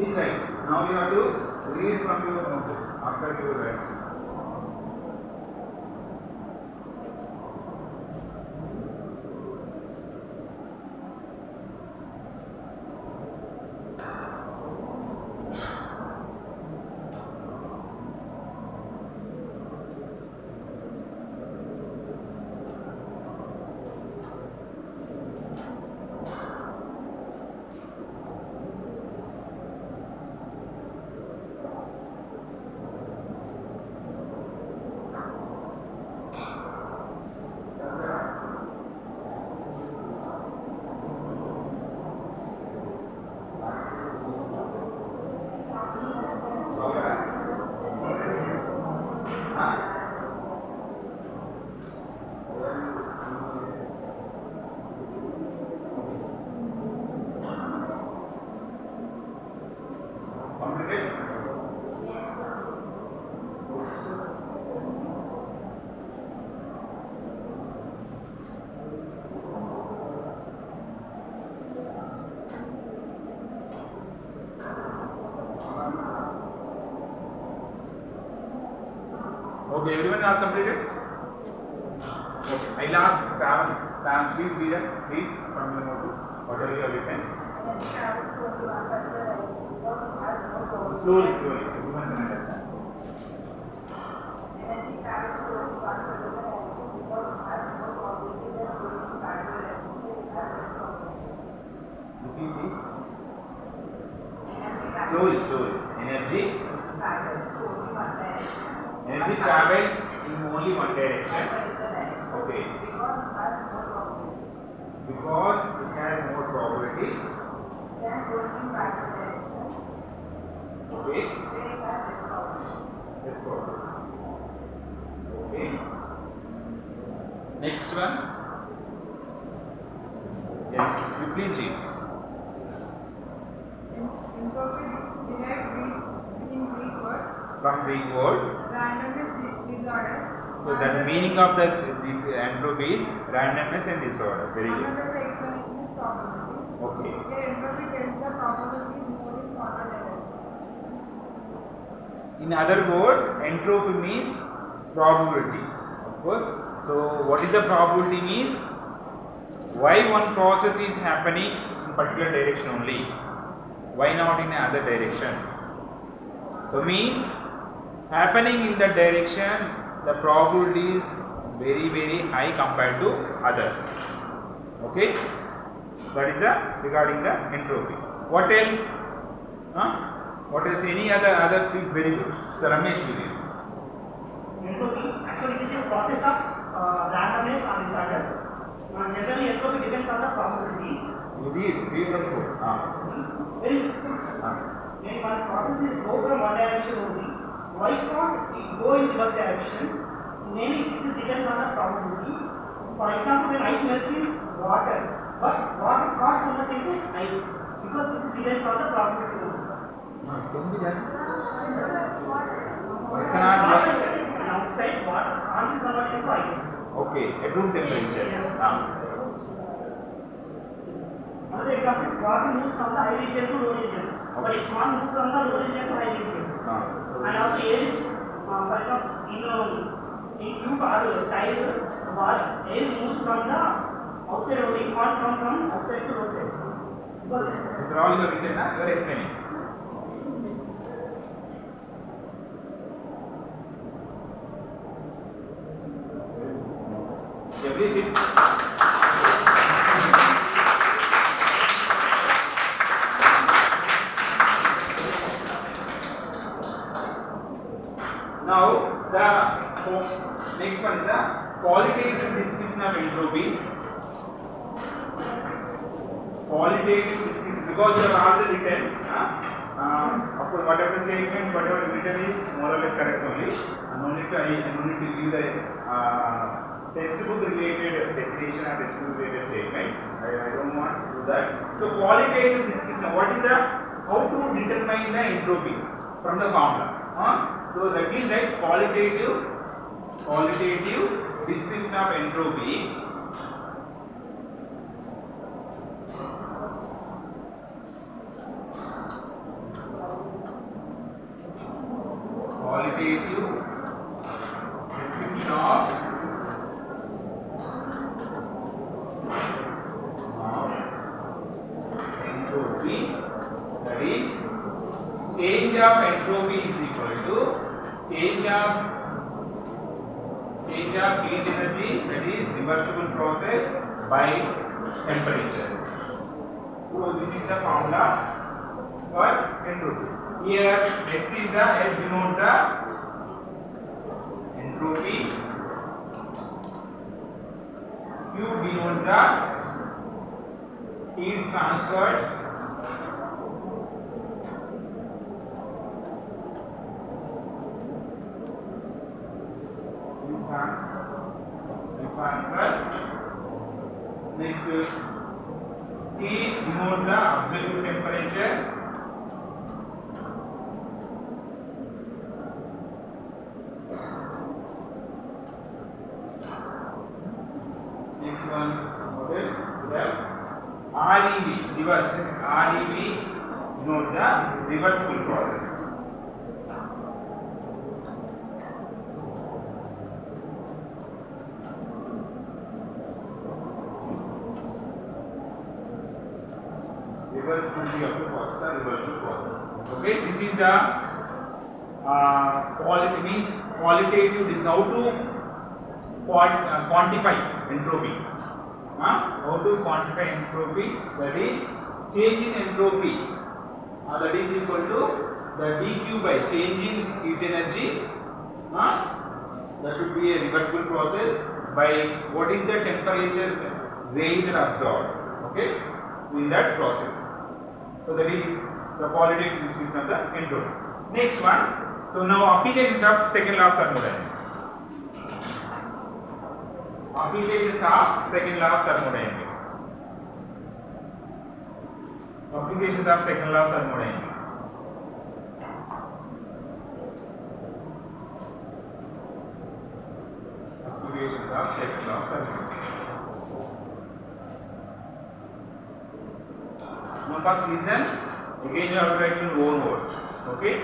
Please write. Now you have to read from your notebook after you write. Okay, everyone has completed? Okay, I'll ask Sam, please read from your notebook, whatever you have written. Slowly, everyone can understand. Energy travels slowly one particular direction because it has more probability than going in parallel direction where it has less probability. Looking please. Slowly. Energy Travels only one direction. Energy travels in only one direction. Okay. Because it has more probability. Then going in parallel direction. Okay. Where it has less probability. Less probability. Okay. Next one. Yes, you please read. Entropy derived in Greek words. From Greek word. Randomness, disorder. So that meaning of this entropy is randomness and disorder. Very good. Another explanation is probability. Okay. Here entropy tells the probability is more in forward direction. In other words, entropy means probability. Of course. So what is the probability means? Why one process is happening in particular direction only? Why not in another direction? So means happening in that direction, the probability is very high compared to other. Okay, that is regarding the entropy. What else? What else? Any other? Please, very good. So Ramesh will read. Entropy actually it is a process of randomness or disorder. Generally, entropy depends on the probability. You read from four. When one process is go from one direction only, why can't it go in reverse direction? Mainly, this depends on the probability. For example, when ice melts in water, but water can't convert into ice because this depends on the probability. No, it can be done. Why And cannot? outside water can't be converted into ice. Okay, at room temperature. Yes. Another example is water moves from the high region to low region, but it can't move from the low region to high region. And also air is, for example, in tube or tire, air moves from the outside only, it can't come from outside to outside. Because These are all you have written, you are explaining. Yeah, please sit. Now, the next one is the qualitative description of entropy. Qualitative description, because you have already written, of course, whatever statement, whatever written is more or less correct only. I no need to give the textbook related definition or textbook related statement. I don't want to do that. So, qualitative description, what is the, how to determine the entropy from the formula? So that means that qualitative description of entropy. qualitative description of entropy, that is change of entropy is equal to change of heat energy, that is reversible process by temperature. So this is the formula for entropy. Here S is the S denotes the entropy, Q denotes the heat transferred, next T denotes the absolute temperature, next one what is the REV, reverse REV denotes the reversible process. Reversibility of the process, reversible process. Okay, this is the qualitative. This is how to quantify entropy. How to quantify entropy? That is change in entropy. That is equal to the dQ by change in heat energy. That should be a reversible process by what is the temperature raised and absorbed. Okay, in that process. So that is the qualitative description of the entropy. Next one. So now applications of second law of thermodynamics. Applications of second law of thermodynamics. Applications of second law of thermodynamics. Applications of second law of thermodynamics. Now first listen, again you have to write in your own words. Okay.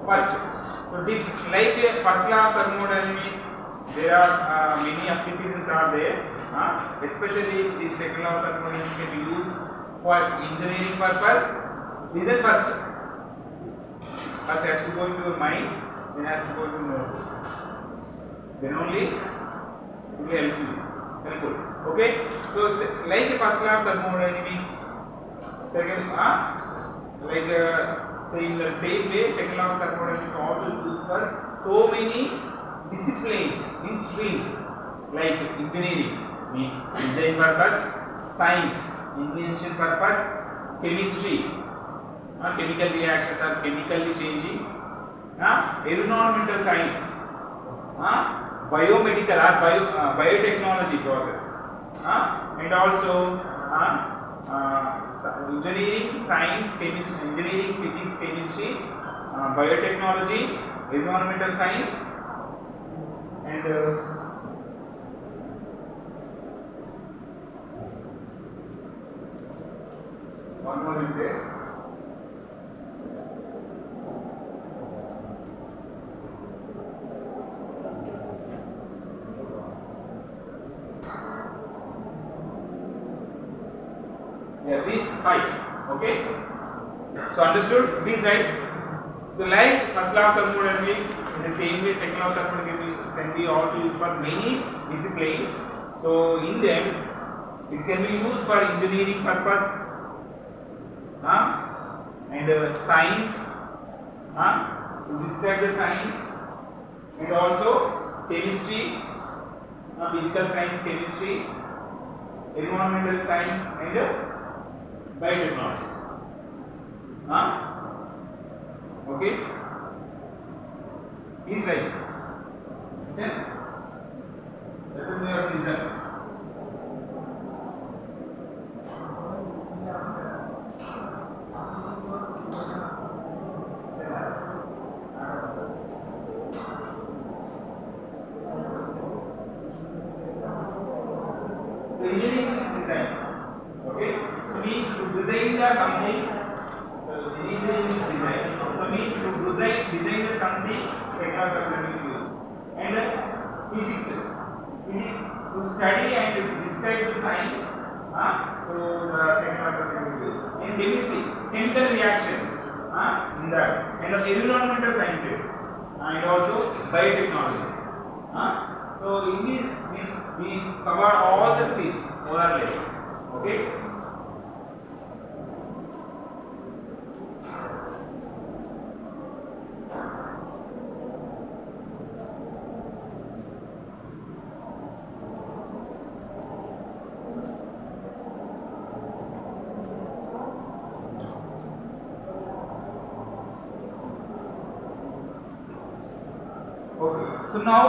First, so like first law of thermodynamics, there are many applications are there. Especially the second law of thermodynamics can be used for engineering purpose. Listen first. First has to go into your mind, then has to go into notebook. Then only it will help you. Helpful. Okay. So like first law of thermodynamics. Second, like saying the same way, second law of thermodynamics is also used for so many disciplines in streams, like engineering means design purpose, science invention purpose, chemistry chemical reactions are chemically changing, environmental science, biomedical or biotechnology process, and also engineering, science, chemistry, engineering, physics, chemistry, biotechnology, environmental science, and one more is there. Yeah, these 5. Okay. So understood? Please write. So like first law of thermodynamics, in the same way second law of thermodynamics can be also used for many disciplines. So in them, it can be used for engineering purpose, and science, to describe the science, and also chemistry, physical science, chemistry, environmental science, and biotechnology. Okay. Is right. Okay. Let me have listen. So engineering is design. Okay. So means to design the something. Engineering is design. So means to design the something second law of thermodynamics use. And physics, it is to study and describe the science. So the second law of thermodynamics use. And chemistry, chemical reactions. In that, and environmental sciences, and also biotechnology. So in this we cover all the streams more or less. Okay. So now,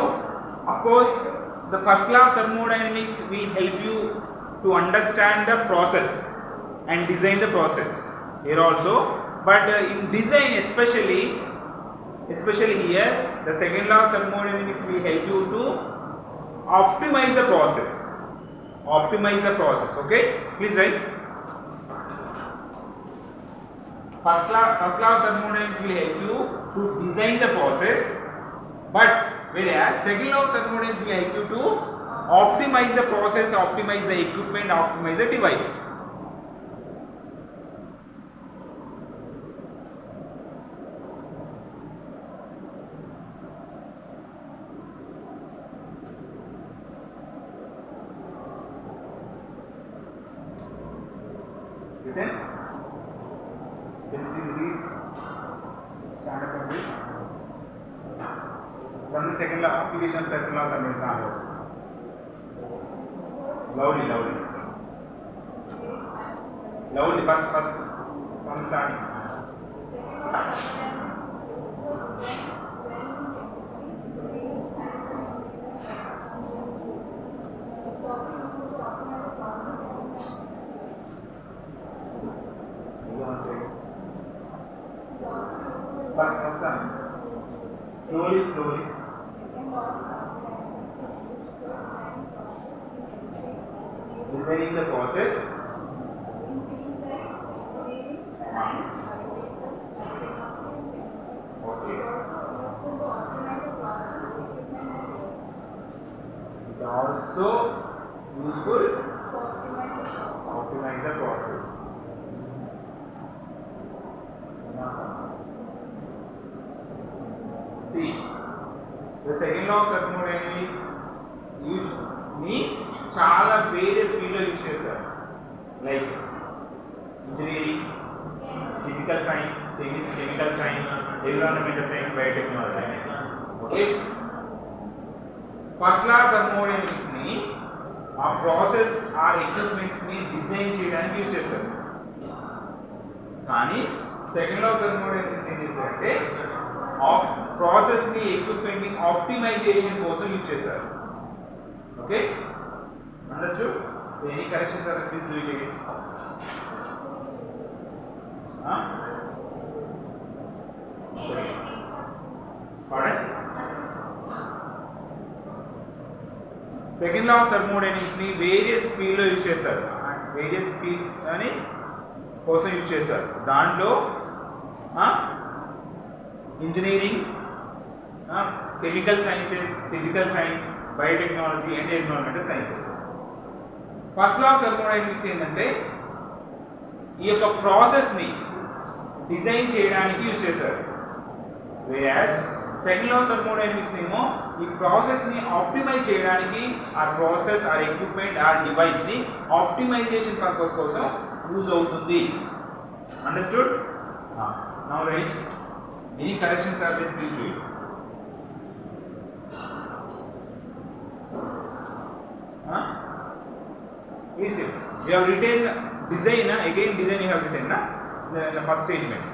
of course, the first law of thermodynamics will help you to understand the process and design the process here also. But in design, especially here, the second law of thermodynamics will help you to optimize the process. Okay, please write. First law of thermodynamics will help you to design the process, but whereas second law of thermodynamics will help you to optimize the process, optimize the equipment, optimize the device. Written? Can you please read? Stand up and read. From the second law, application of second law of thermodynamics. Loudly, first, from the starting. First time. Slowly. Designing the process. Okay. It also useful to optimize the process. See, the second law of thermodynamics చాలా various ఫీల్డ్లో use చేస్తారు. Like engineering, physical science, chemical science, environmental science, biotechnology. Okay, first law thermodynamics ని ఆ process or equipments ని design చేయడానికి use చేస్తారు. కానీ second లా thermodynamics ఏం చేస్తారంటే ప్రాసెస్ ని ఎక్విప్మెంట్ ని ఆప్టిమైజేషన్ కోసం యూజ్ చేస్తారు. Okay, understood? So any corrections are please do it again. Sorry. Pardon? Second law of thermodynamics ni various fields lo use chesaru. Various fields ani kosam use chesaru. Danlo engineering, chemical sciences, physical science, biotechnology and environmental sciences. First law of thermodynamics ఏంటంటే ఈ యొక్క process ని design చేయడానికి use చేశారు. Versus second law of thermodynamics ఏమో ఈ process ని optimise చేయడానికి ఆ process or equipment or device ని ఆప్టిమైజేషన్ పర్పస్ కోసం యూజ్ అవుతుంది. Understood? Now right, any corrections are there, please do it. Please, we have written design, again design you have written the first statement.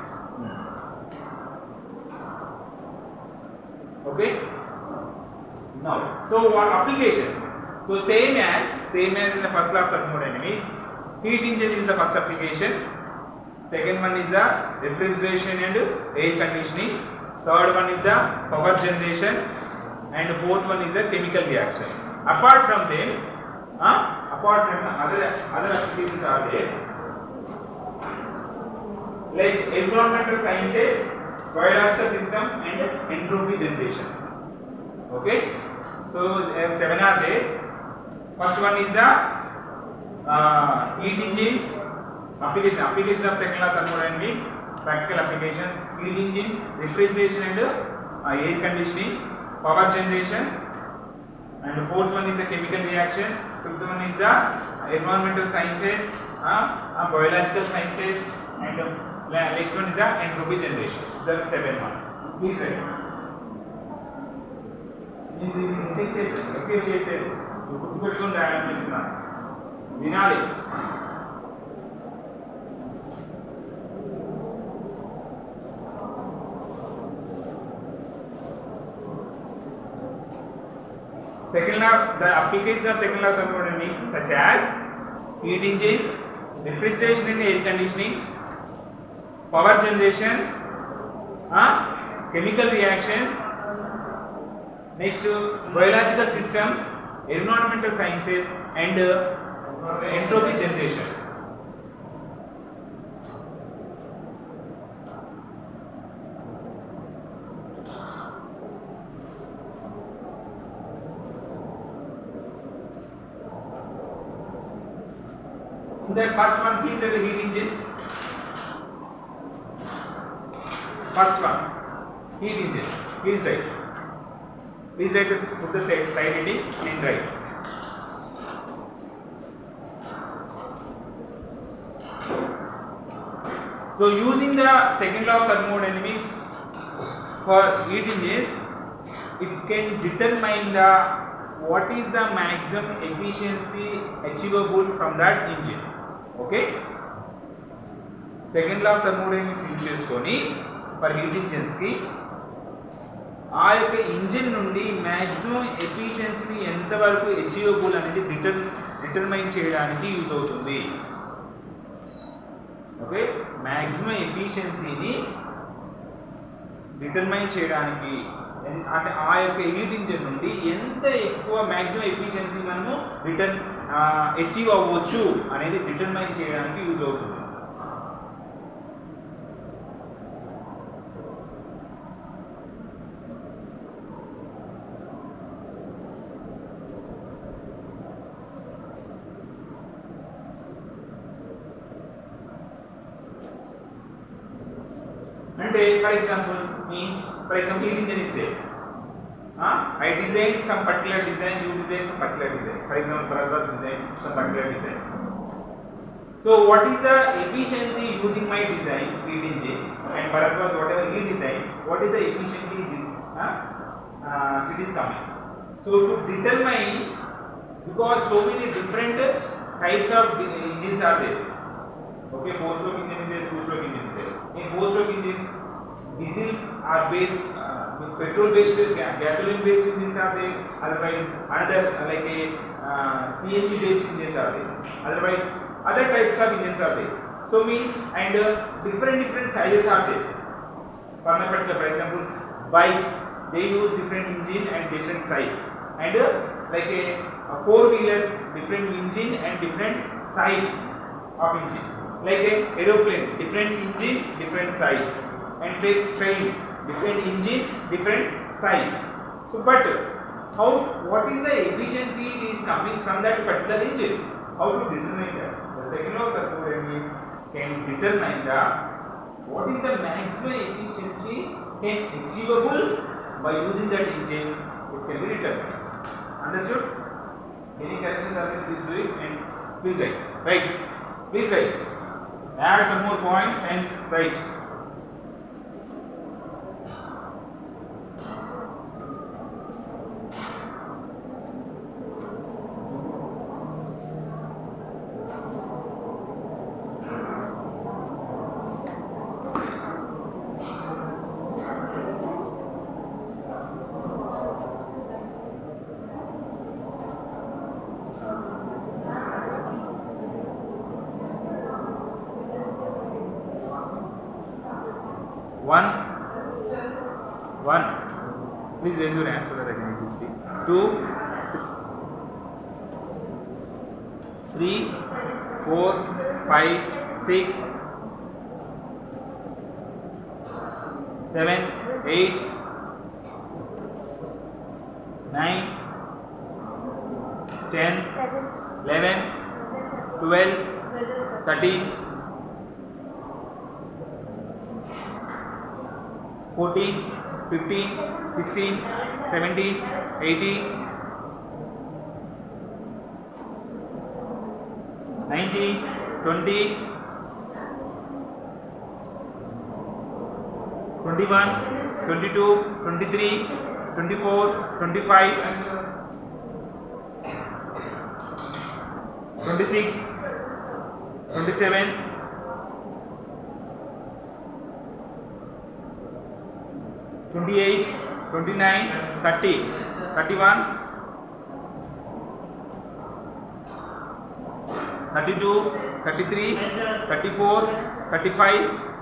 Okay. Now, so what applications? So same as in the first law of thermodynamics, heat engine is the first application. Second one is the refrigeration and air conditioning. Third one is the power generation, and fourth one is the chemical reaction. Apart from them, other applications are there, like environmental sciences, biological system and entropy generation. Okay, so 7 are there. First one is the heat engines, application of second law thermodynamics, practical applications, heat engines, refrigeration and air conditioning, power generation, and fourth one is the chemical reactions, fifth one is the environmental sciences, biological sciences, and next one is the entropy generation. There are 7 one. Please write. గుర్తుపెట్టుకుని రాయాలని చెప్తున్నాను, వినాలి. Second law, the applications of second law of thermodynamics such as heat engines, refrigeration and air conditioning, power generation, chemical reactions, next biological systems, environmental sciences and entropy generation. In that first one, please write the heat engine. First one, heat engine. Please write. Please write this, put the side heading and write. So using the second law of thermodynamics for heat engines, it can determine the what is the maximum efficiency achievable from that engine. Okay. Second law of thermodynamics use చేసుకొని for heat engines కి ఆ యొక్క engine నుండి maximum ఎఫిషియన్సీని ఎంతవరకు achievable అనేది determine చేయడానికి use అవుతుంది. Okay, maximum ఎఫిషియన్సీని determine చేయడానికి అంటే ఆ యొక్క హీట్ ఇంజిన్ నుండి ఎంత ఎక్కువ మ్యాక్సిమం ఎఫిషియన్సీ మనము అచీవ్ అవ్వచ్చు అనేది డిటర్మైన్ చేయడానికి యూజ్ అవుతుంది. అంటే for example heat engine is there. I designed some particular design, you design some particular design. For example, Bharat designed some particular design. So what is the efficiency using my design heat engine and Bharat whatever he designed, what is the efficiency it is coming. So to determine, because so many different types of engines are there. Okay, 4-stroke engine is there, 2-stroke engine is there. In 4-stroke engine, diesel are based petrol based, gasoline based engines are there. Otherwise another like a CNG based engines are there. Otherwise other types of engines are there. So and different sizes are there. For example, bikes, they use different engine and different size, and like a 4-wheeler, different engine and different size of engine. Like a aeroplane, different engine, different size, and train, different engine, different size. So but what is the efficiency is coming from that particular engine? How to determine that? The second law of thermodynamics can determine what is the maximum efficiency can achievable by using that engine. It can be determined. Understood? Any corrections are there, please do it and please write. Right? Please write. Add some more points and write. One. Please raise your hand so that I can see. 2, 3, 4, 5, 6, 7, 8, 9, 10, 11, 12, 13, 14, 15, 16, 17, 18, 19, 20, 21, 22, 23, 24, 25, 26, 27, 28, 29, 30, 31, 32, 33, 34, 35,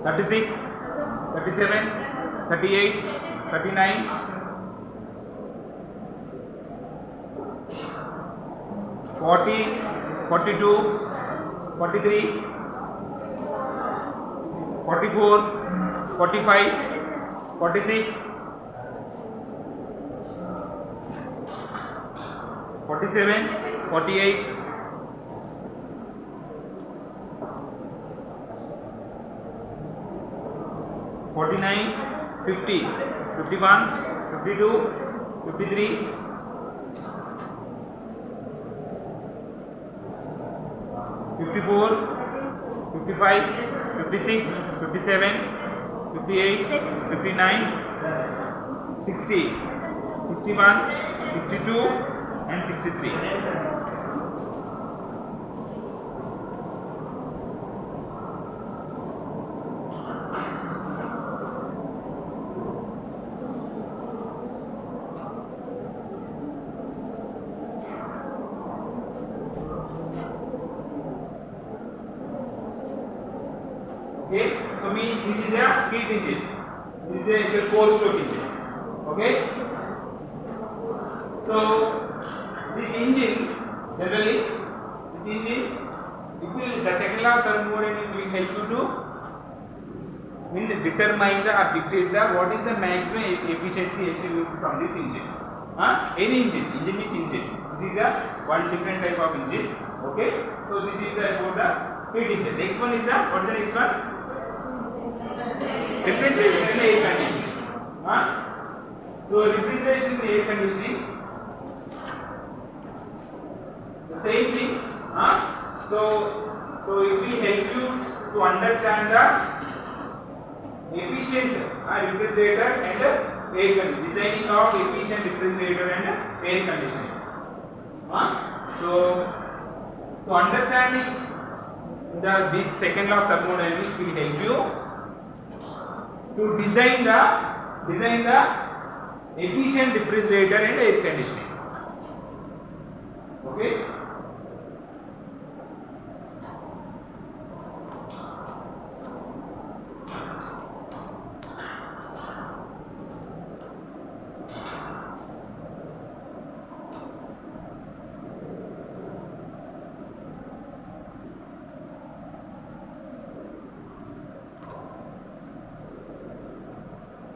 36, 37, 38, 39, 40, 42, 43, 44, 45, 46, 47, 48, 49, 50, 51, 52, 53, 54, 55, 56, 57, 58, 59, 60, 61, 62 and 63. Okay, so means this is a heat engine. This is a 4-stroke engine. Okay, so this engine generally, the second law of thermodynamics will help you to determine the or dictate the what is the maximum efficiency achievable from this engine. Any engine means engine. This is a one different type of engine. Okay, so this is about the heat engine. Next one is the what is the next one? Refrigeration and air conditioning. So refrigeration and air conditioning, the same thing. So it will help you to understand the efficient refrigerator and air conditioning, designing of efficient refrigerator and air conditioning. So understanding this second law of thermodynamics will help you to design the efficient refrigerator and air conditioning. Okay.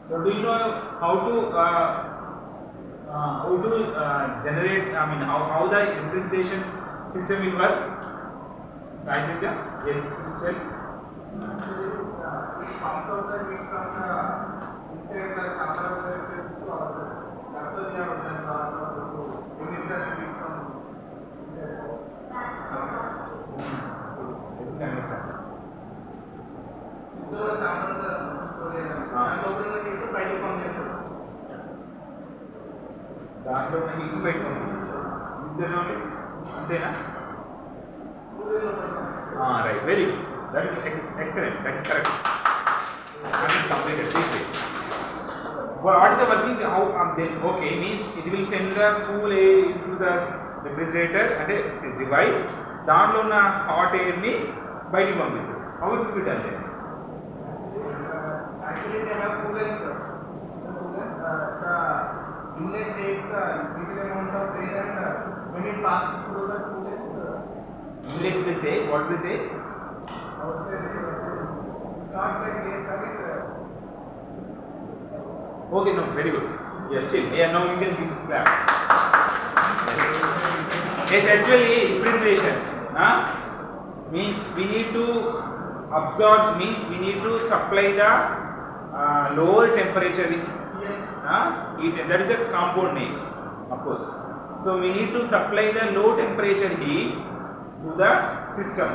So do you know how to generate? I mean, how the refrigeration system will work? Saidja? Yes. Tell. It comes out the heat from the inside the chamber of the refrigerator to outside. That's why we have done last of the unit the heat from inside. I understand. So the chamber of the storage and open the heat to by the condenser. దాంట్లో heat బయట ఉంది అంతేనా? Right, very good. That is excellent. That is correct. That is completed this way. But what is the working? How then? Okay, means it will send the cool air into the refrigerator and a device. దాంట్లో ఉన్న hot air ని బయటికి పంపిస్తుంది. How it will be done then? Actually, they have coolants. The coolant, the inlet takes a little amount of air and when it passes through the coolants, Inlet will take, what will take? outside it's not like gas and it. Okay, no, very good. Yes, still. Yeah, now you can give clap. Yes, actually, refrigeration means we need to absorb, means we need to supply the lower temperature heat. That is a compound name, of course. So we need to supply the low temperature heat to the system,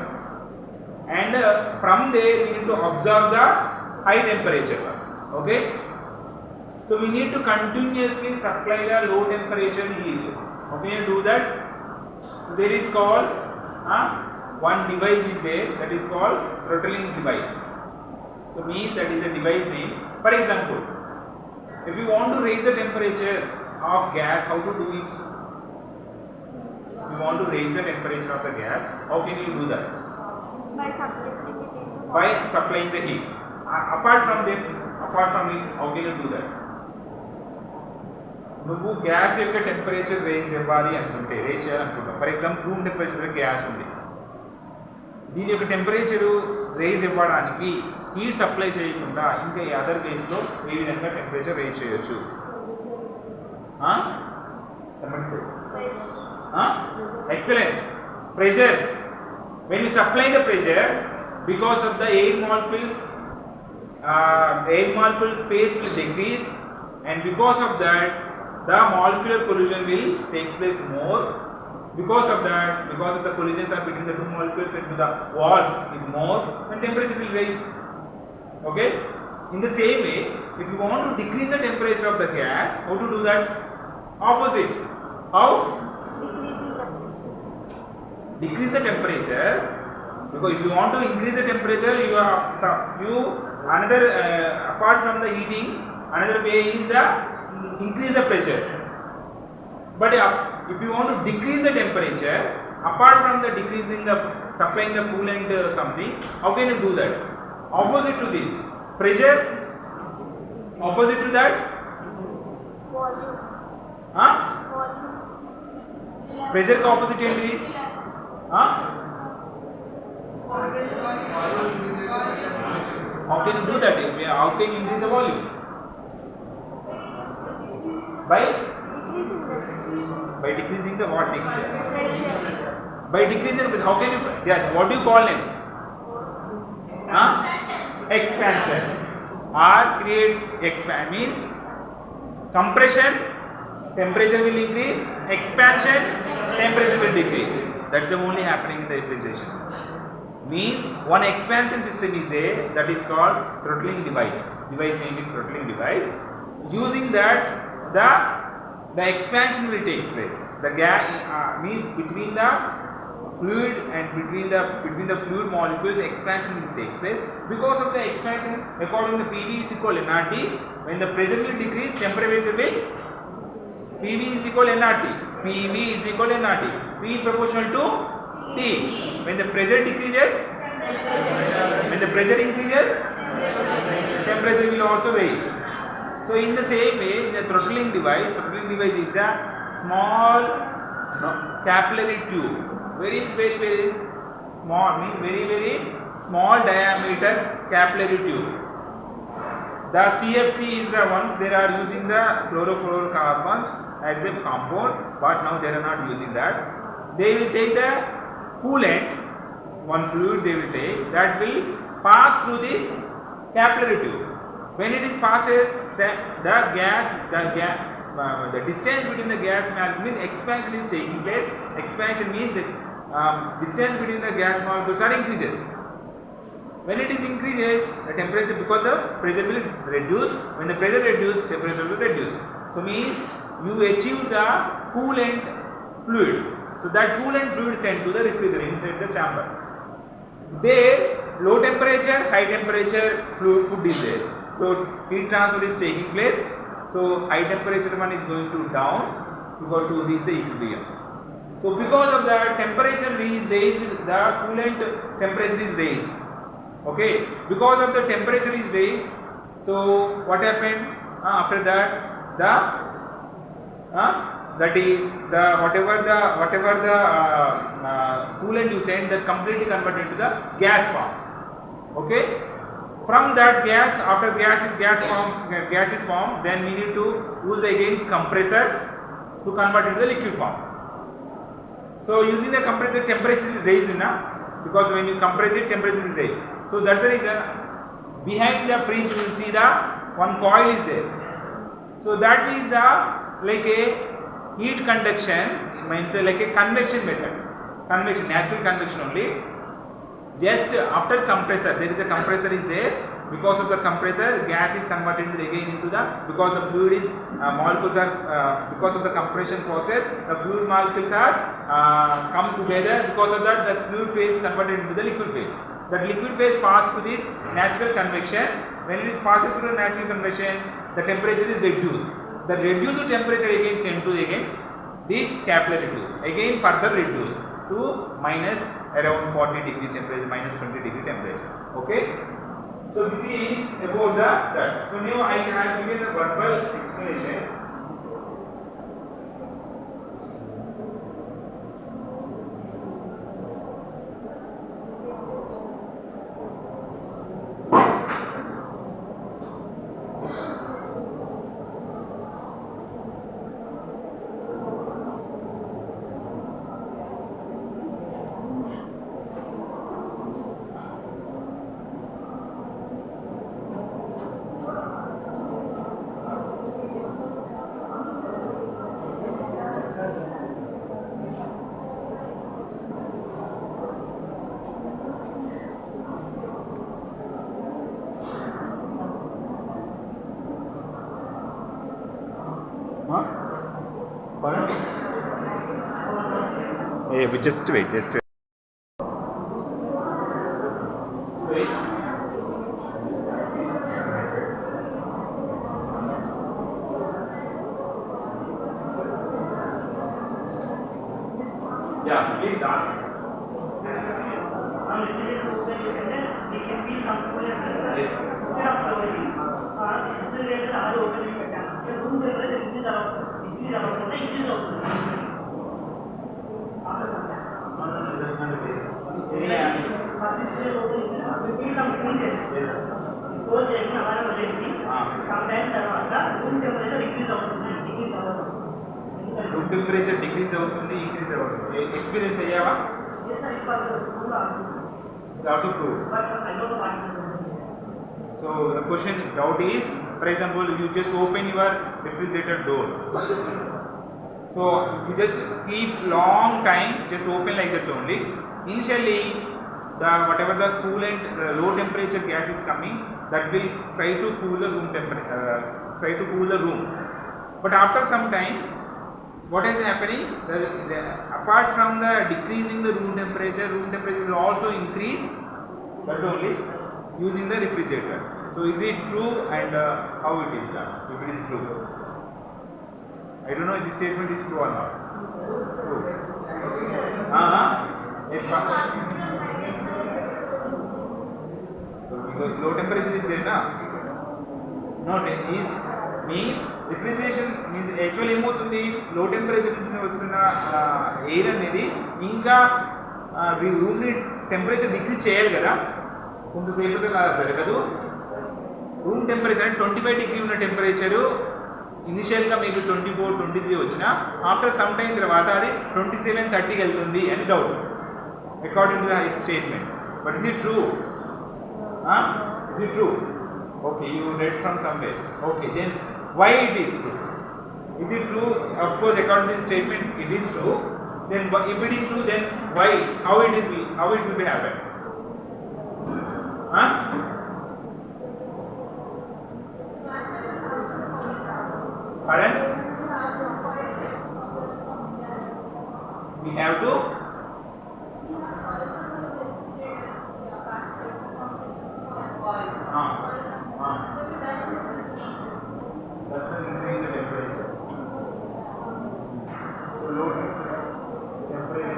and from there we need to absorb the high temperature. Okay. So we need to continuously supply the low temperature heat. Okay, to do that, there is called one device is there, that is called throttling device. So means that is a device name. For example, if you want to raise the temperature of gas, how to do it? If you want to raise the temperature of the gas, how can you do that? By subjecting it into By supplying the heat. Apart from it, how can you do that? నువ్వు gas యొక్క temperature raise చేయాలనుకుంటా for example room temperature gas ఉంది, దీని యొక్క temperature raise ఇవ్వడానికి heat supply చేయకుండా ఇంకా ఈ అదర్ కేసులో ఏ విధంగా టెంపరేచర్ రేజ్ చేయొచ్చు? Excellent. Pressure, when you supply the pressure, because of the air molecules space will decrease, and because of that the molecular collision will take place more. Because of the collisions are between the two molecules and the walls is more, then temperature will rise. Okay. In the same way, if you want to decrease the temperature of the gas, how to do that? Opposite. How? Decrease the temperature, because if you want to increase the temperature, another apart from the heating, another way is the increase the pressure. But if you want to decrease the temperature, apart from the decreasing the supplying the coolant something, how can you do that? Opposite to this, pressure. Opposite to that, volume. Volumes. pressure का opposite ఏంటి? How can you do that? How can you increase the volume? By decreasing the what next? By decreasing, how can you? Yeah, what do you call it? Expansion. Or create expand means compression, temperature will increase. Expansion, temperature will decrease. That's the only happening in the refrigeration. Means one expansion system is there, that is called throttling device. Device name is throttling device. Using that, the expansion will take place. The gas means between the fluid and between the fluid molecules, expansion will take place. Because of the expansion, according to PV is equal to nRT. When the pressure will decrease, temperature will PV is equal to nRT. PV is equal to nRT. P proportional to T. When the pressure decreases, when the pressure increases, temperature will also rise. So in the same way, in the throttling device is a small capillary tube, very small, means very small diameter capillary tube. The CFC is the ones they are using the chlorofluorocarbons as a compound, but now they are not using that. They will take the coolant, one fluid they will take, that will pass through this capillary tube. When it is passes, the distance between the gas molecules means expansion is taking place. Expansion means the distance between the gas molecules are increases. When it is increases, the temperature, because the pressure will reduce. When the pressure reduces, temperature will reduce. So means you achieve the coolant fluid. So that coolant fluid sent to the refrigerator inside the chamber. There, low temperature, high temperature food is there. So heat transfer is taking place. So high temperature one is going to down to reach the equilibrium. So because of the temperature is raised, the coolant temperature is raised. Okay, because of the temperature is raised, So what happened after that? That is the whatever the coolant you send, that completely converted into the gas form. Okay. From that gas, after gas is formed, then we need to use again compressor to convert into the liquid form. So using the compressor, temperature is raised now, because when you compress it, temperature will raise. So that's the reason behind the fridge you will see the one coil is there. So that is the like a heat conduction, means like a convection method. Convection, natural convection only. Just after compressor, there is a compressor is there. Because of the compressor, gas is converted again into the, because the fluid is molecules are because of the compression process, the fluid molecules are come together. Because of that, the fluid phase is converted into the liquid phase. That liquid phase passes through this natural convection. When it is passes through the natural convection, the temperature is reduced. The reduced temperature again sent to again this capillary tube, again further reduced to minus around 40 degree temperature, minus 20 degree temperature. Okay. So this is about that. So now I have given a verbal explanation. Hey, just wait. Yeah, please ask. We can feel some coolness. Yes. Instead of closing, refrigerator are opening పెట్టాను. Room temperature increase అవ్వకుండా increase అవుతుంది. After some time. No, that's not the case. First is opening, we feel some coolness. Yes. Close చేయకుండా అలానే వదిలేసి some time తర్వాత room temperature increase అవుతుంది, decrease అవ్వదు. Room temperature decrease అవుతుంది, ఇంక్రీజ్ అవుతుంది. ఎక్స్పీరియన్స్ అయ్యావా? Yes sir, it was true also. It's also true. But I don't know what is the reason. So the question is, doubt is, for example, you just open your refrigerator door. So you just keep long time, just open like that only. Initially, the whatever the coolant, the low temperature gas is coming, that will try to cool the room room. But after some time, what is happening? Apart from the decreasing the room temperature will also increase. That's only using the refrigerator. So is it true, and how it is done? If it is true, I don't know if this statement is true or not. True. Yes, because low temperature is there, na? No, it is means refrigeration means actually ఏమవుతుంది, లో temperature నుంచి వస్తున్న air అనేది ఇంకా రూమ్ని temperature decrease చేయాలి కదా, కొంతసేపు జరగదు. రూమ్ టెంపరేచర్ అంటే 25 డిగ్రీ ఉన్న టెంపరేచరు ఇనిషియల్గా మీకు 24, 23 వచ్చినా ఆఫ్టర్ సమ్ టైం తర్వాత అది 27, 30కి వెళ్తుంది అని doubt, according to the statement. But is it true? Is it true? Okay, you read from somewhere. Okay, then why it is true? Is it true? Of course, according to this statement, it is true. Then, if it is true, then why? How it will be happen? Pardon? We have to. That's when increase the temperature. So low temperature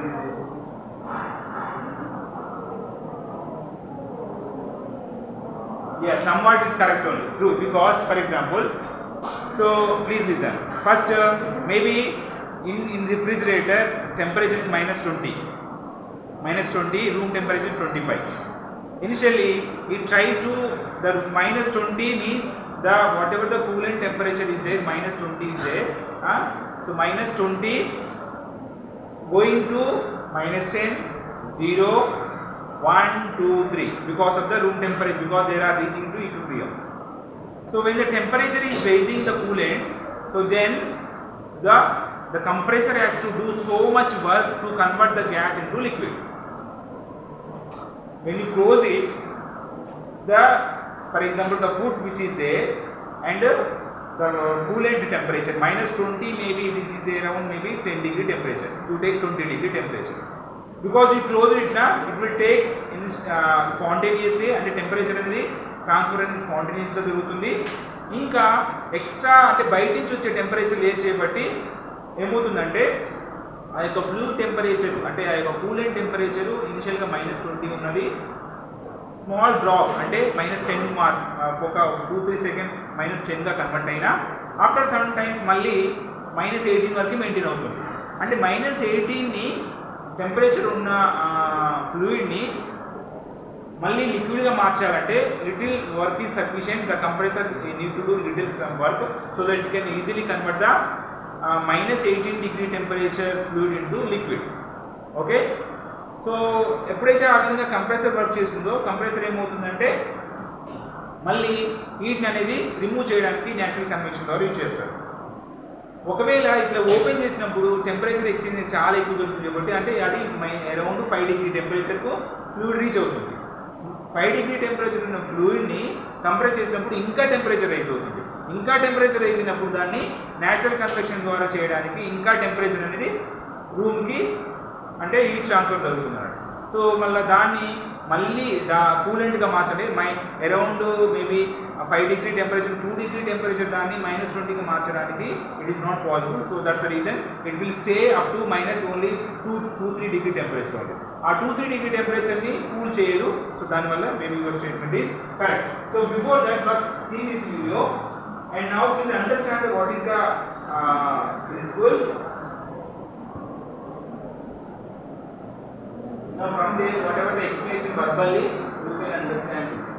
is Yeah, somewhat is correct only. True, because for example, so please listen. First, maybe in refrigerator temperature is -20, room temperature is 25. Initially, it tried to the -20 means the whatever the coolant temperature is there, -20 is there. So -20 going to -10, 0, 1, 2, 3 because of the room temperature, because they are reaching to equilibrium. So when the temperature is raising the coolant, so then the compressor has to do so much work to convert the gas into liquid. When you close it, for example the food which is there and the coolant temperature -20, maybe this is around maybe 10 degree temperature, you take 20 degree temperature. Because you close it now, it will take spontaneously and the temperature అనేది transfer అనేది spontaneous గా జరుగుతుంది. ఇంకా extra అంటే బయట నుంచి వచ్చే temperature late చేయబట్టి ఏమవుతుందంటే ఆ యొక్క ఫ్లూయిడ్ టెంపరేచర్ అంటే ఆ యొక్క కూలెంట్ టెంపరేచర్ ఇనిషియల్గా -20 ఉన్నది, స్మాల్ డ్రాప్ అంటే -10 మార్క్ ఒక 2-3 సెకండ్స్ -10గా కన్వర్ట్ అయినా ఆఫ్టర్ 7 టైమ్స్ మళ్ళీ -18 వరకు మెయింటైన్ అవుతుంది. అంటే -18ని టెంపరేచర్ ఉన్న ఫ్లూయిడ్ని మళ్ళీ లిక్విడ్గా మార్చాలంటే little work is sufficient. The compressor need to do little work so that it can easily convert the -18 degree temperature fluid into liquid. Okay, so ఎప్పుడైతే ఆ విధంగా కంప్రెసర్ వర్క్ చేస్తుందో కంప్రెసర్ ఏమవుతుందంటే మళ్ళీ హీట్ అనేది రిమూవ్ చేయడానికి న్యాచురల్ కన్వెక్షన్ ద్వారా use చేస్తారు. ఒకవేళ ఇట్లా ఓపెన్ చేసినప్పుడు టెంపరేచర్ ఎక్స్చేంజ్ చాలా ఎక్కువ జరుగుతుంది కాబట్టి అంటే అది అరౌండ్ 5 degree టెంపరేచర్కు ఫ్లూయిడ్ రీచ్ అవుతుంది. 5 degree టెంపరేచర్ ఉన్న ఫ్లూయిడ్ని కంప్రెస్ చేసినప్పుడు ఇంకా టెంపరేచర్ రైజ్ అవుతుంది. ఇంకా టెంపరేచర్ రైజ్ అయినప్పుడు దాన్ని న్యాచురల్ కన్వెక్షన్ ద్వారా చేయడానికి ఇంకా టెంపరేచర్ అనేది రూమ్కి అంటే హీట్ ట్రాన్స్ఫర్ జరుగుతుంది. సో దాన్ని మళ్ళీ కూలెంట్గా మార్చండి around maybe 5 degree temperature 2 degree temperature దాన్ని -20కి మార్చడానికి it is not possible. So that's the reason it will stay up to only 2-3 degree temperature only. ఆ 2-3 degree టెంపరేచర్ని కూల్ చేయదు. సో దానివల్ల maybe your statement is correct. So before that must see this video and now please understand what is the principle. Now from there whatever the explanation verbally you can understand this.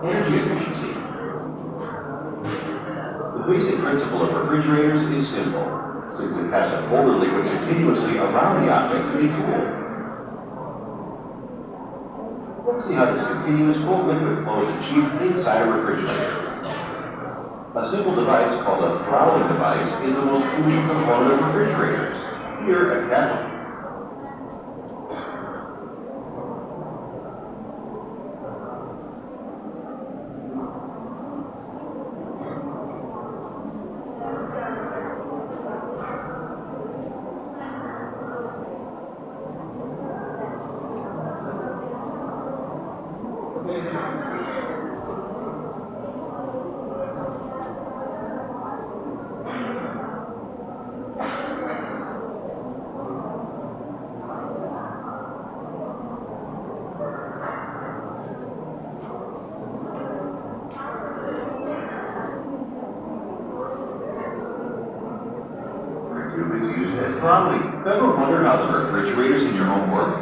Energy efficiency. The basic principle of refrigerators is simple. Simply pass a polar liquid continuously around the object to be cool. Let's see how this continuous cold liquid flow is achieved inside a refrigerator. A simple device called a throttling device is the most crucial component of refrigerators. Here, a kettle. Is used as throttling. Ever wonder how the refrigerators in your home work?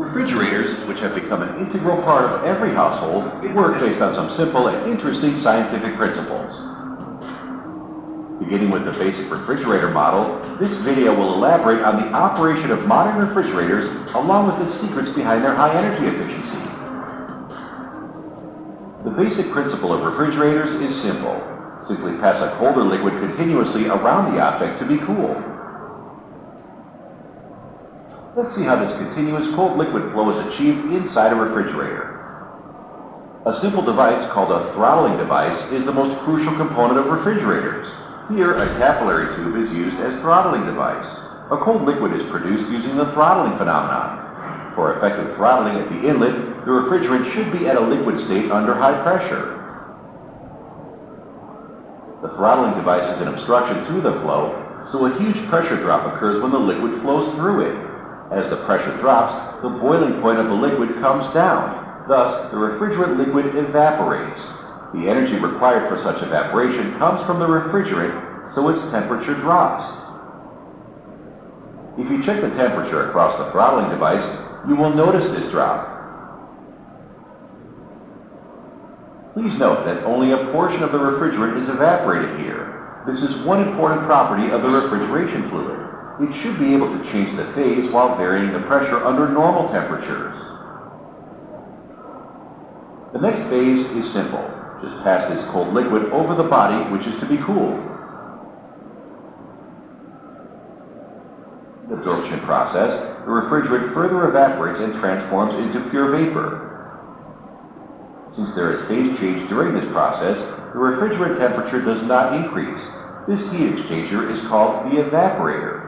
Refrigerators, which have become an integral part of every household, work based on some simple and interesting scientific principles. Beginning with the basic refrigerator model, this video will elaborate on the operation of modern refrigerators along with the secrets behind their high energy efficiency. The basic principle of refrigerators is simple. Simply pass a colder liquid continuously around the object to be cool. Let's see how this continuous cold liquid flow is achieved inside a refrigerator. A simple device called a throttling device is the most crucial component of refrigerators. Here, a capillary tube is used as throttling device. A cold liquid is produced using the throttling phenomenon. For effective throttling at the inlet, the refrigerant should be at a liquid state under high pressure. The throttling device is an obstruction to the flow, so a huge pressure drop occurs when the liquid flows through it. As the pressure drops, the boiling point of the liquid comes down. Thus, the refrigerant liquid evaporates. The energy required for such evaporation comes from the refrigerant, so its temperature drops. If you check the temperature across the throttling device, you will notice this drop. Please note that only a portion of the refrigerant is evaporated here. This is one important property of the refrigeration fluid. It should be able to change the phase while varying the pressure under normal temperatures. The next phase is simple. Just pass this cold liquid over the body which is to be cooled. In the absorption process, the refrigerant further evaporates and transforms into pure vapor. Since there is phase change during this process, the refrigerant temperature does not increase. This heat exchanger is called the evaporator.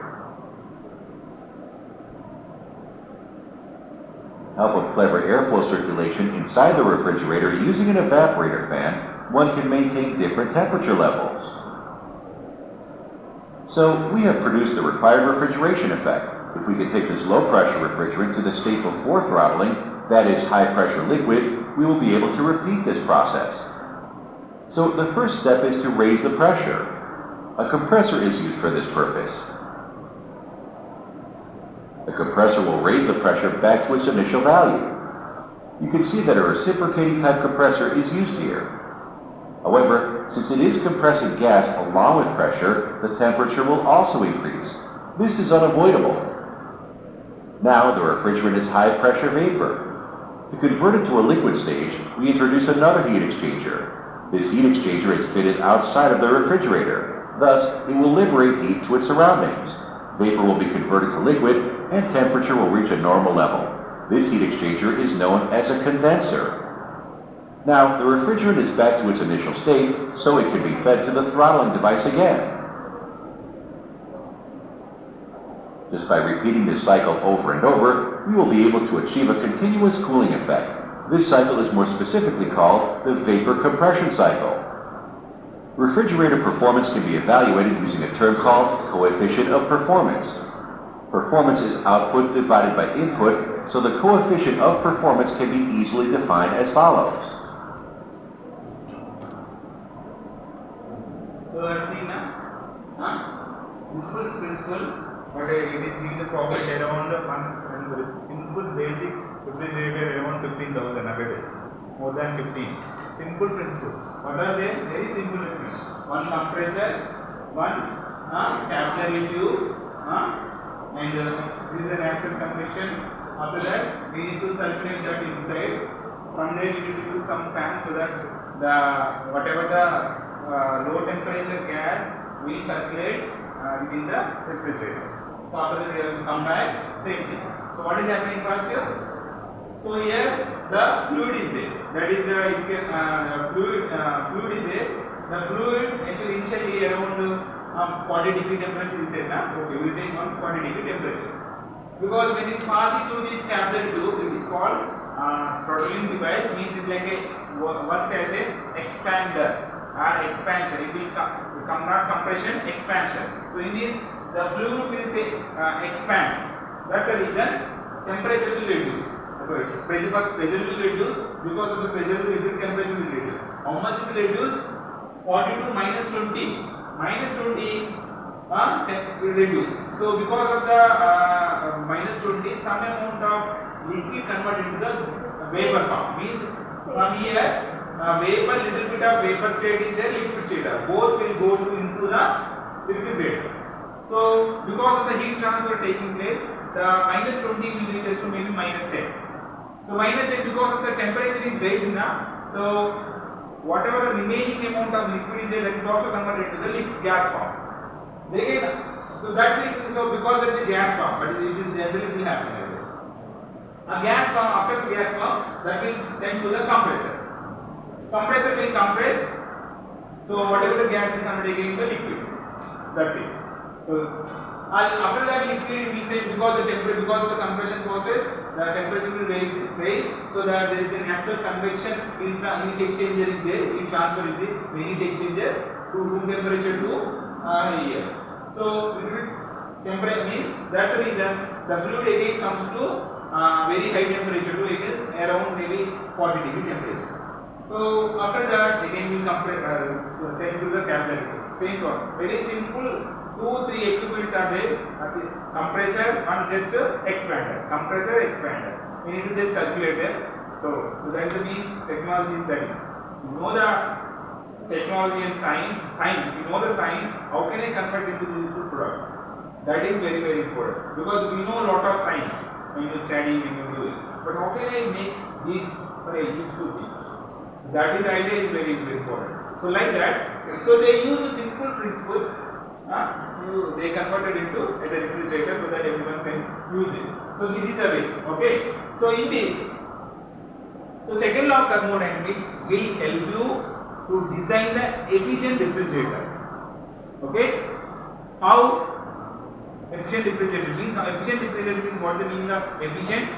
With the help of clever airflow circulation inside the refrigerator using an evaporator fan, one can maintain different temperature levels. So we have produced the required refrigeration effect. If we can take this low pressure refrigerant to the state before throttling, that is high pressure liquid, we will be able to repeat this process. So the first step is to raise the pressure. A compressor is used for this purpose. The compressor will raise the pressure back to its initial value. You can see that a reciprocating type compressor is used here. However, since it is compressing gas along with pressure, the temperature will also increase. This is unavoidable. Now the refrigerant is high pressure vapor. To convert it to a liquid stage, we introduce another heat exchanger. This heat exchanger is fitted outside of the refrigerator. Thus, it will liberate heat to its surroundings. Vapor will be converted to liquid, and temperature will reach a normal level. This heat exchanger is known as a condenser. Now, the refrigerant is back to its initial state, so it can be fed to the throttling device again. Just by repeating this cycle over and over, we will be able to achieve a continuous cooling effect. This cycle is more specifically called the vapor compression cycle. Refrigerator performance can be evaluated using a term called coefficient of performance. Performance is output divided by input, so the coefficient of performance can be easily defined as follows. So let's see now. Simple principle. But it is giving the profit around simple basic refrigerator around 15,000 nowadays, more than 15. Simple principle. What are they? Very simple principle. One compressor, one capillary tube, and this is an axial compression. After that, we need to circulate that inside. From there, we need to use some fan so that the whatever the low temperature gas will circulate within the refrigerator. So after that, we will come back, same thing. So what is happening first here? So here the fluid is there. That is the fluid is there. The fluid actually initially around 40 degree temperature is there. Okay, we will take on 40 degree temperature. Because when it is passing through this capillary tube, it is called throttling device. Means it's like works as a expander or expansion. It will come not compression, expansion. So in this, the fluid will expand. That's the reason temperature will reduce. Sorry, pressure will reduce. Because of the pressure will reduce, temperature will reduce. How much it will reduce? 40 to minus 20. Minus 20 will reduce. So because of the minus 20, some amount of liquid converted into the vapor form. Means from here, vapor, little bit of vapor state is there, liquid state. Both will go into the refrigerator. So because of the heat transfer taking place, the minus 20 will reach to maybe minus 10. So minus 10 because of the temperature is raised now. So whatever the remaining amount of liquid is there, that is also converted into the gas form. Again, So that means, so because that is a gas form, but it is generally will happen like that. A gas form, after the gas form, that will send to the compressor. Compressor will compress. So whatever the gas is undertaking the liquid. That's it. So after that liquid we say because of the compression process, the temperature will raise, so that there is a natural convection heat exchanger is there, heat transfer is there, the heat exchanger to room temperature to air. So temperature means that's the reason the fluid again comes to very high temperature to again around maybe 40 degree temperature. So after that again we send to the capillary. Same one. Very simple. 2-3 equipments are there. Compressor and just expander. Compressor, expander. We need to just circulate them. So that means technology studies. You know the technology and science. If you know the science, how can I convert into the useful product? That is very, very important. Because we know a lot of science when you study, when you do it. But how can I make this for a useful thing? That is idea is very, very important. So like that. So they use a simple principle. They converted into as a refrigerator so that everyone can use it. So this is the way. Okay. So in this, so second law of thermodynamics will help you to design the efficient refrigerator. Okay. How efficient refrigerator means? Now efficient refrigerator means what is the meaning of efficient?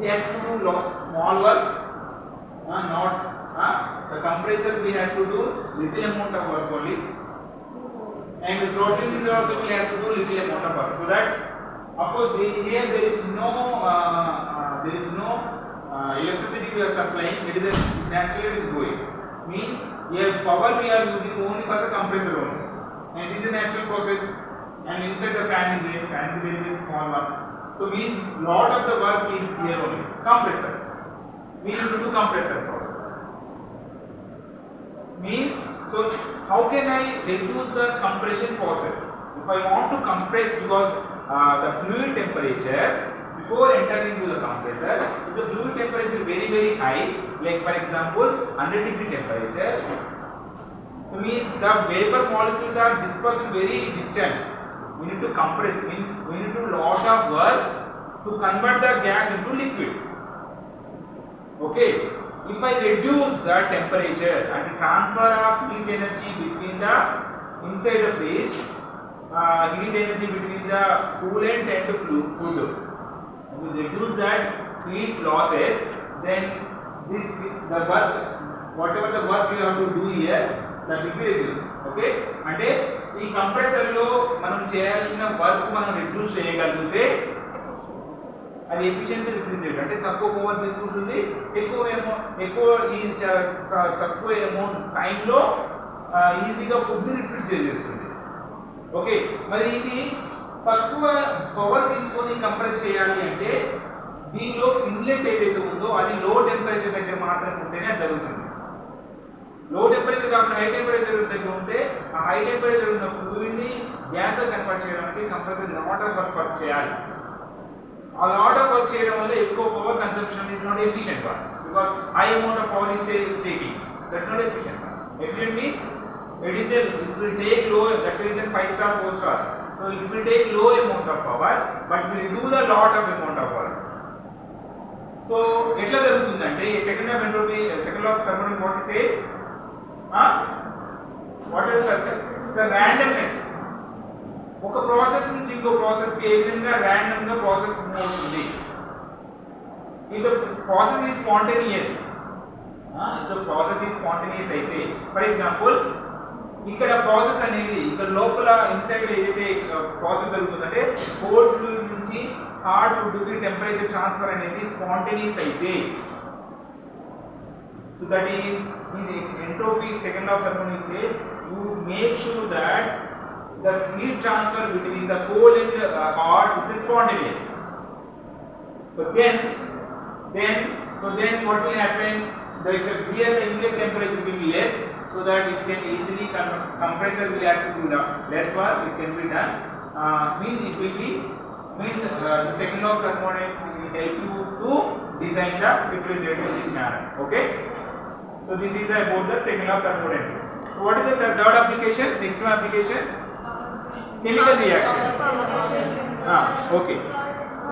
It has to do small work, not. The compressor we has to do little amount of work only, and the throttling is also we has to do little amount of work. So that of course here there is no electricity we are supplying. It is naturally it is going. Means here power we are using only for the compressor only, and this is a natural process. And inside the fan is there. Fan is very small one. So means lot of the work is here only. Compressors. We need to do compressor process. Means, so how can I reduce the compression process? If I want to compress, because the fluid temperature before entering into the compressor, if the fluid temperature is very, very high, like for example 100 degree temperature, so means the vapor molecules are dispersed very distance. We need to compress, we need to do lot of work to convert the gas into liquid. Okay. If I reduce the temperature and transfer of heat energy between the inside the fridge, heat energy between the coolant and the food, if we reduce that heat losses, then the work, whatever the work we have to do here, that will be reduced. Okay? అంటే ఈ compressor లో మనం చేయాల్సిన work మనం reduce చేయగలిగితే అది efficient refrigerator అంటే తక్కువ పవర్ తీసుకుంటుంది, తక్కువ అమౌంట్ టైంలో ఈజీగా ఫుడ్ రిఫ్రిజిరేట్ చేస్తుంది. ఓకే, మరి ఇది తక్కువ పవర్ తీసుకొని కంప్రెస్ చేయాలి అంటే దీనిలో ఇన్లెట్ ఏదైతే ఉందో అది లో టెంపరేచర్ దగ్గర మాత్రమే ఉంటేనే అది జరుగుతుంది. లో టెంపరేచర్ కాకుండా హై టెంపరేచర్ దగ్గర ఉంటే ఆ హై టెంపరేచర్ ఉన్న ఫ్లూయిడ్ ని గ్యాస్ గా కన్వర్ట్ చేయడానికి కంప్రెసర్ లాట్ ఆఫ్ వర్క్ చేయాలి. A lot of work చేయడం వల్ల ఎక్కువ power consumption is not efficient one, because high amount of power is taking. That's not efficient one. Efficient means it will take low, that is a 5-star 4-star. So it will take low amount of power, but will do the lot of amount of work. So ఎట్లా జరుగుతుందంటే second of entropy, second of thermodynamics what it says, what is the randomness. ఒక process నుంచి ఇంకో process కి ఏ విధంగా random గా process move అవుతుంది. ఇది ప్రాసెస్ ఈజ్ స్పాంటేనియస్. ఇది ప్రాసెస్ ఈజ్ స్పాంటేనియస్ అయితే ఫర్ ఎగ్జాంపుల్ ఇక్కడ ప్రాసెస్ అనేది ఇక్కడ లోపల ఇన్సైడ్ ఏదైతే ప్రాసెస్ జరుగుతుందంటే కోల్డ్ ఫ్లూయిడ్ నుంచి హార్డ్ ఫుడ్ కి టెంపరేచర్ ట్రాన్స్ఫర్ అనేది స్పాంటేనియస్ అయితే, so that is entropy second of thermodynamics says you make sure that the heat transfer between the cold and the hot is spontaneous. So then what will happen? Here the inlet temperature will be less, so that it can easily compressor will have to do less work. It can be done. Means it will be the second law of thermodynamics will help you to design the refrigerator in this manner. Okay. So this is about the second law of thermodynamics. So what is the third application? Next one application? Chemical reactions. Okay.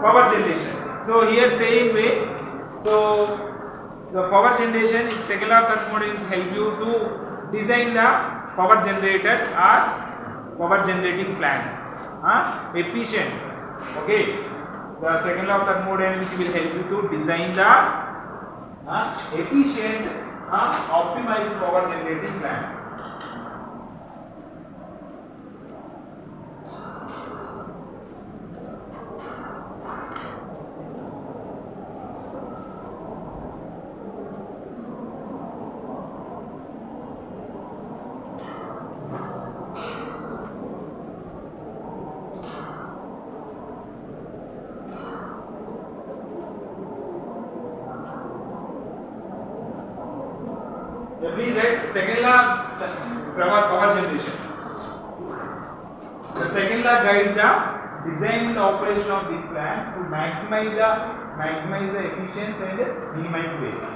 Power generation. So here same way. So the power generation is second law of thermodynamics help you to design the power generators or power generating plants. Efficient. Okay. The second law of thermodynamics will help you to design the efficient, optimized power generating plants. Please write second law power generation. The second law guides the design and operation of these plants to maximize the efficiency and minimize waste.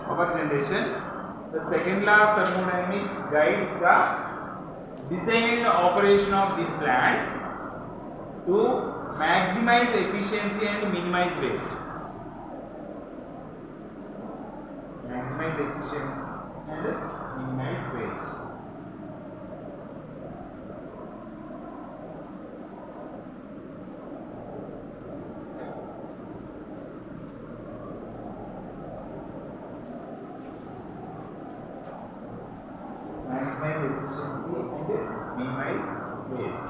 Power generation. The second law of thermodynamics guides the design and operation of these plants to maximize efficiency and minimize waste. Maximize efficiency and minimize waste. Maximize efficiency and minimize waste.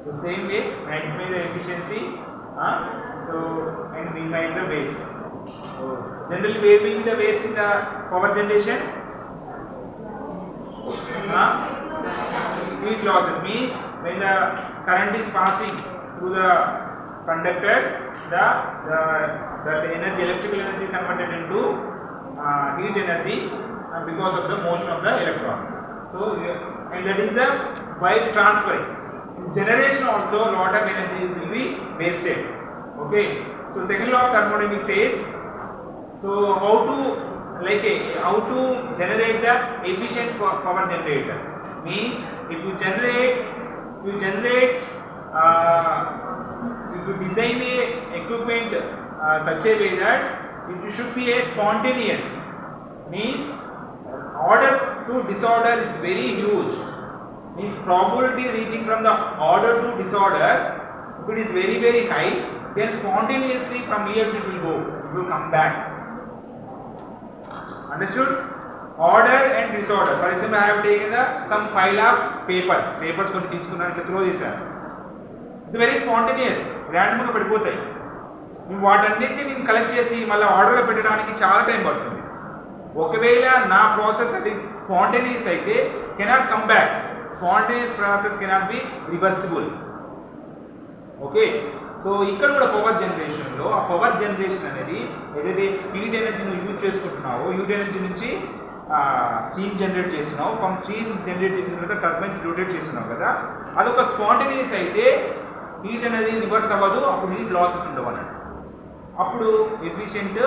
So same way, maximize the efficiency, and minimize the waste. So generally, where will be the waste in the power generation? Heat losses means when the current is passing through the conductors, that energy, electrical energy, is converted into heat energy because of the motion of the electrons. So and that is the while transferring. Generation also a lot of energy will be wasted. Okay. So second law of thermodynamics says, so how to generate the efficient power generator means if you design the equipment such a way that it should be a spontaneous, means order to disorder is very huge. Means probability reaching from the order to disorder, if it is very very high, then spontaneously from here it will come back. Understood? Order and disorder. For example, I have taken some pile of papers కొన్ని తీసుకున్నాను ఇట్లా throw చేశాను. It's very spontaneous, ర్యాండమ్గా పడిపోతాయి. వాటన్నిటిని నేను collect చేసి మళ్ళీ ఆర్డర్లో పెట్టడానికి చాలా టైం పడుతుంది. ఒకవేళ నా ప్రాసెస్ అది స్పాంటేనియస్ అయితే cannot come back. Spontaneous process cannot be reversible. Okay. So ఇక్కడ కూడా పవర్ జనరేషన్లో ఆ పవర్ జనరేషన్ అనేది ఏదైతే హీట్ ఎనర్జీ నువ్వు యూజ్ చేసుకుంటున్నావో, హీట్ ఎనర్జీ నుంచి స్టీమ్ జనరేట్ చేస్తున్నావు, ఫ్రమ్ స్టీమ్ జనరేట్ చేసిన తర్వాత టర్బైన్స్ రొటేట్ చేస్తున్నావు కదా, అదొక స్పాంటేనియస్ అయితే హీట్ అనేది రివర్స్ అవ్వదు, అప్పుడు హీట్ లాసెస్ ఉండవు అన్నట్టు. అప్పుడు ఎఫిషియెంట్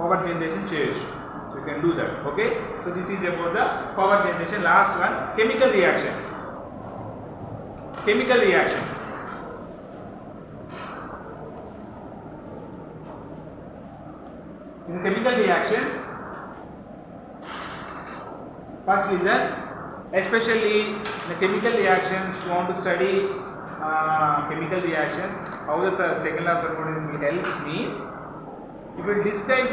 పవర్ జనరేషన్ చేయొచ్చు. So you can do that. Okay. So this is about the power generation. Last one, chemical reactions. Chemical reactions. In chemical reactions, first listen, especially the chemical reactions, you want to study chemical reactions, how the second law of thermodynamics will help means it will describe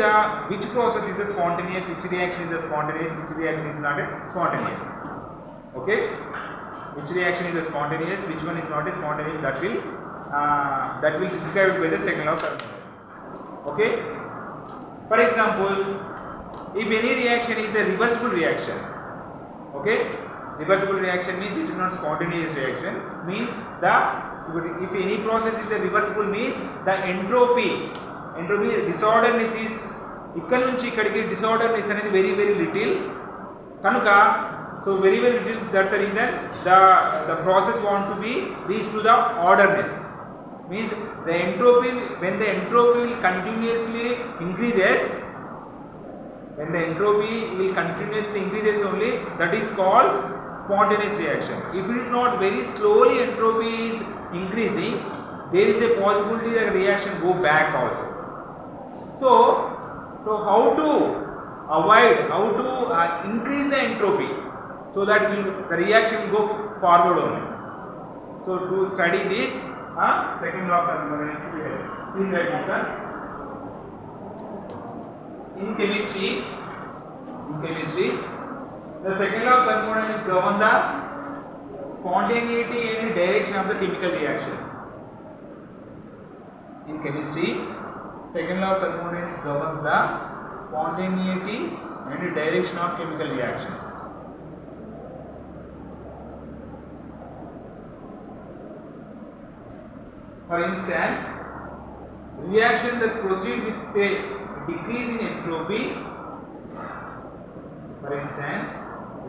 which process is a spontaneous, which reaction is a spontaneous, which reaction is not a spontaneous. Okay, which reaction is a spontaneous, which one is not a spontaneous, that will describe it by the second law of thermodynamics. Okay. For example, if any reaction is a reversible reaction, okay, reversible reaction means it is not spontaneous reaction, means if any process is a reversible means the entropy entropy disorderliness is ఇక్కడ నుంచి ఇక్కడికి disorderliness అనేది very very little కనుక so very very little, that's the reason the process want to be reached to the orderness, means the entropy, when the entropy will continuously increases, when the entropy will continuously increases only, that is called spontaneous reaction. If it is not very slowly entropy is increasing, there is a possibility that reaction go back also. So how to avoid, how to increase the entropy so that the reaction will go forward only. So to study this second law of thermodynamics, please write this one. In chemistry, the second law of thermodynamics governs the spontaneity and direction of the chemical reactions. In chemistry, second law of thermodynamics governs the spontaneity and direction of chemical reactions. For instance, reaction that proceed with a decrease in entropy, for instance,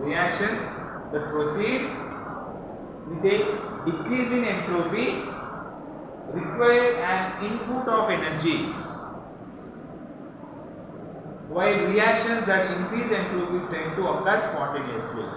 reactions that proceed with a decrease in entropy require an input of energy, while reactions that increase entropy tend to occur spontaneously.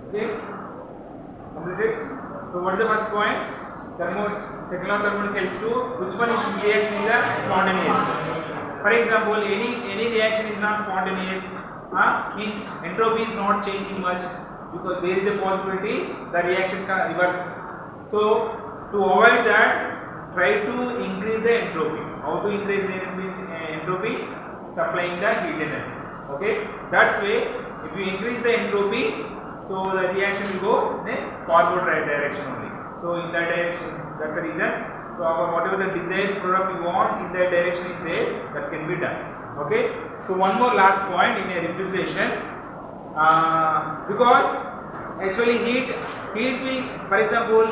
Okay, completed. So what is the first point? Second law of thermodynamics helps to which one is reaction is the spontaneous. For example, any reaction is not spontaneous, means entropy is not changing much because there is a possibility the reaction can reverse. So to avoid that, try to increase the entropy. How to increase the entropy? Supplying the heat energy. Okay, that's way. If you increase the entropy, so the reaction will go in a forward direction only. So in that direction, that's the reason. So whatever the desired product you want in that direction is there, that can be done. Okay. So one more last point in a refrigeration, because actually heat will, for example,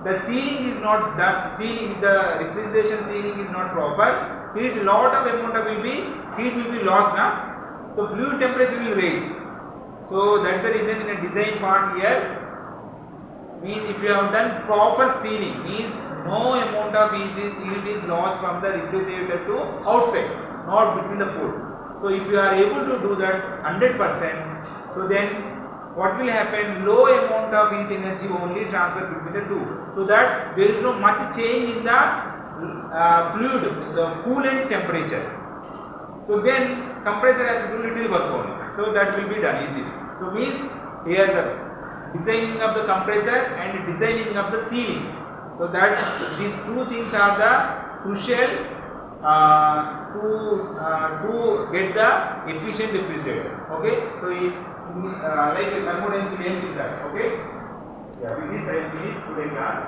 the sealing is not done. The refrigeration sealing is not proper. Heat lot of amount of heat will be lost now. So fluid temperature will raise. So that's the reason in a design part here, means if you have done proper sealing, means no amount of heat is lost from the refrigerator to outside, not between the food. So if you are able to do that 100%, so then what will happen? Low amount of heat energy only transfer between the two, so that there is no much change in the fluid, the coolant temperature. So then compressor has to do little work only. So that will be done easily. So means here the designing of the compressor and designing of the sealing. So that these two things are the crucial to get the efficient refrigerator. Okay. So if like the thermodynamics will aim with that. Okay. Yeah. With this I will finish today's class.